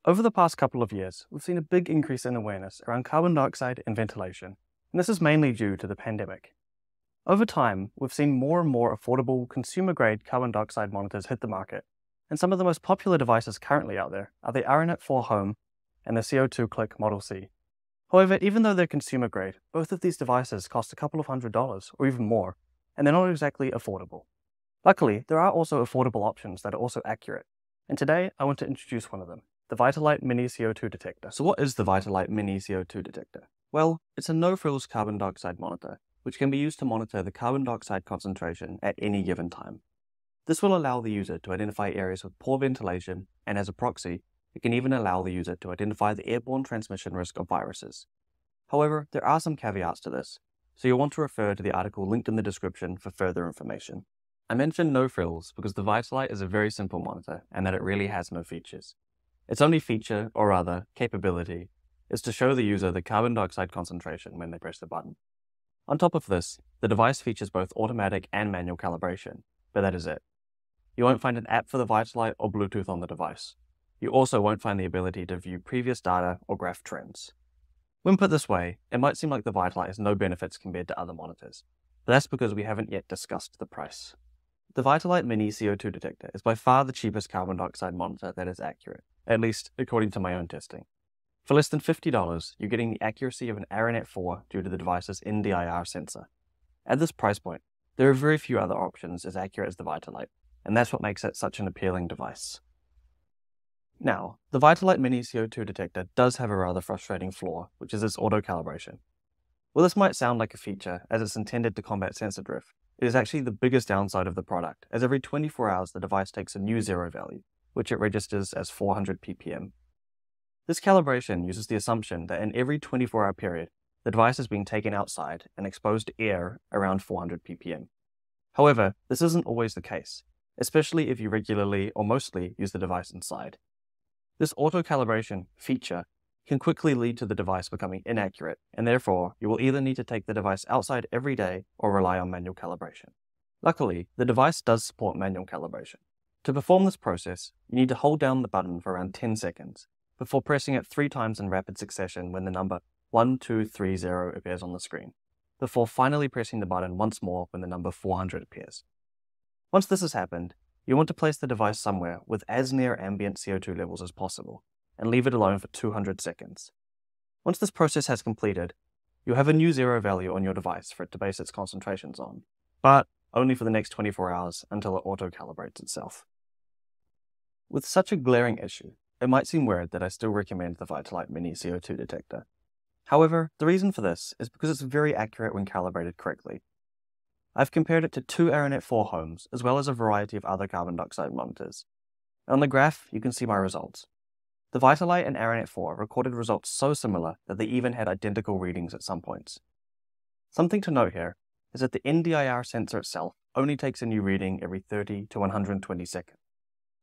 Over the past couple of years, we've seen a big increase in awareness around carbon dioxide and ventilation, and this is mainly due to the pandemic. Over time, we've seen more and more affordable, consumer-grade carbon dioxide monitors hit the market, and some of the most popular devices currently out there are the Aranet4 Home and the CO2 Click Model C. However, even though they're consumer-grade, both of these devices cost a couple of $100s or even more, and they're not exactly affordable. Luckily, there are also affordable options that are also accurate, and today I want to introduce one of them, the Vitalight Mini CO2 Detector. So what is the Vitalight Mini CO2 Detector? Well, it's a no-frills carbon dioxide monitor, which can be used to monitor the carbon dioxide concentration at any given time. This will allow the user to identify areas with poor ventilation, and as a proxy, it can even allow the user to identify the airborne transmission risk of viruses. However, there are some caveats to this, so you'll want to refer to the article linked in the description for further information. I mentioned no frills because the Vitalight is a very simple monitor and that it really has no features. Its only feature, or rather, capability, is to show the user the carbon dioxide concentration when they press the button. On top of this, the device features both automatic and manual calibration, but that is it. You won't find an app for the Vitalight or Bluetooth on the device. You also won't find the ability to view previous data or graph trends. When put this way, it might seem like the Vitalight has no benefits compared to other monitors, but that's because we haven't yet discussed the price. The Vitalight Mini CO2 Detector is by far the cheapest carbon dioxide monitor that is accurate, at least according to my own testing. For less than $50, you're getting the accuracy of an Aranet4 due to the device's NDIR sensor. At this price point, there are very few other options as accurate as the Vitalight, and that's what makes it such an appealing device. Now, the Vitalight Mini CO2 Detector does have a rather frustrating flaw, which is its auto-calibration. While this might sound like a feature, as it's intended to combat sensor drift, it is actually the biggest downside of the product, as every 24 hours the device takes a new zero value, which it registers as 400 ppm. This calibration uses the assumption that in every 24-hour period, the device is being taken outside and exposed to air around 400 ppm. However, this isn't always the case, especially if you regularly or mostly use the device inside. This auto-calibration feature can quickly lead to the device becoming inaccurate, and therefore you will either need to take the device outside every day or rely on manual calibration. Luckily, the device does support manual calibration. To perform this process, you need to hold down the button for around 10 seconds, before pressing it 3 times in rapid succession when the number 1230 appears on the screen, before finally pressing the button once more when the number 400 appears. Once this has happened, you want to place the device somewhere with as near ambient CO2 levels as possible, and leave it alone for 200 seconds. Once this process has completed, you'll have a new zero value on your device for it to base its concentrations on, but only for the next 24 hours until it auto-calibrates itself. With such a glaring issue, it might seem weird that I still recommend the Vitalight Mini CO2 Detector. However, the reason for this is because it's very accurate when calibrated correctly. I've compared it to 2 Aranet4 Homes, as well as a variety of other carbon dioxide monitors. On the graph, you can see my results. The Vitalight and Aranet4 recorded results so similar that they even had identical readings at some points. Something to note here is that the NDIR sensor itself only takes a new reading every 30 to 120 seconds,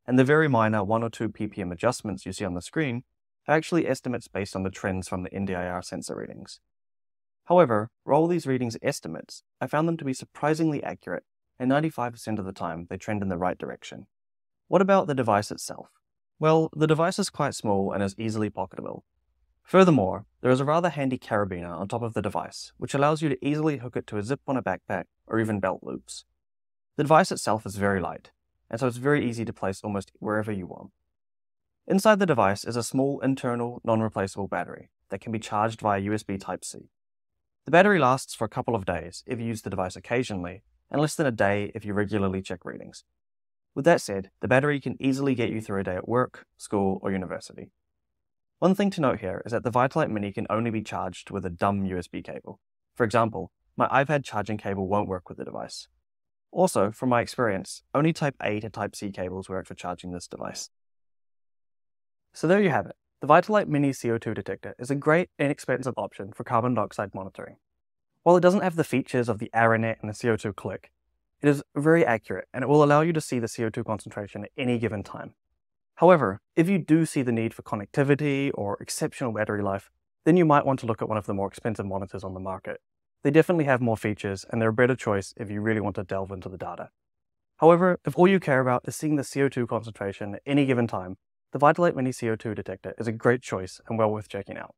and the very minor 1 or 2 ppm adjustments you see on the screen are actually estimates based on the trends from the NDIR sensor readings. However, for all these readings are estimates, I found them to be surprisingly accurate, and 95% of the time they trend in the right direction. What about the device itself? Well, the device is quite small and is easily pocketable. Furthermore, there is a rather handy carabiner on top of the device, which allows you to easily hook it to a zip on a backpack or even belt loops. The device itself is very light, and so it's very easy to place almost wherever you want. Inside the device is a small internal, non-replaceable battery that can be charged via USB Type-C. The battery lasts for a couple of days if you use the device occasionally, and less than a day if you regularly check readings. With that said, the battery can easily get you through a day at work, school, or university. One thing to note here is that the Vitalight Mini can only be charged with a dumb USB cable. For example, my iPad charging cable won't work with the device. Also, from my experience, only Type A to Type C cables work for charging this device. So there you have it. The Vitalight Mini CO2 Detector is a great, inexpensive option for carbon dioxide monitoring. While it doesn't have the features of the Aranet and the CO2 Click, it is very accurate and it will allow you to see the CO2 concentration at any given time. However, if you do see the need for connectivity or exceptional battery life, then you might want to look at one of the more expensive monitors on the market. They definitely have more features and they're a better choice if you really want to delve into the data. However, if all you care about is seeing the CO2 concentration at any given time, the Vitalight Mini CO2 Detector is a great choice and well worth checking out.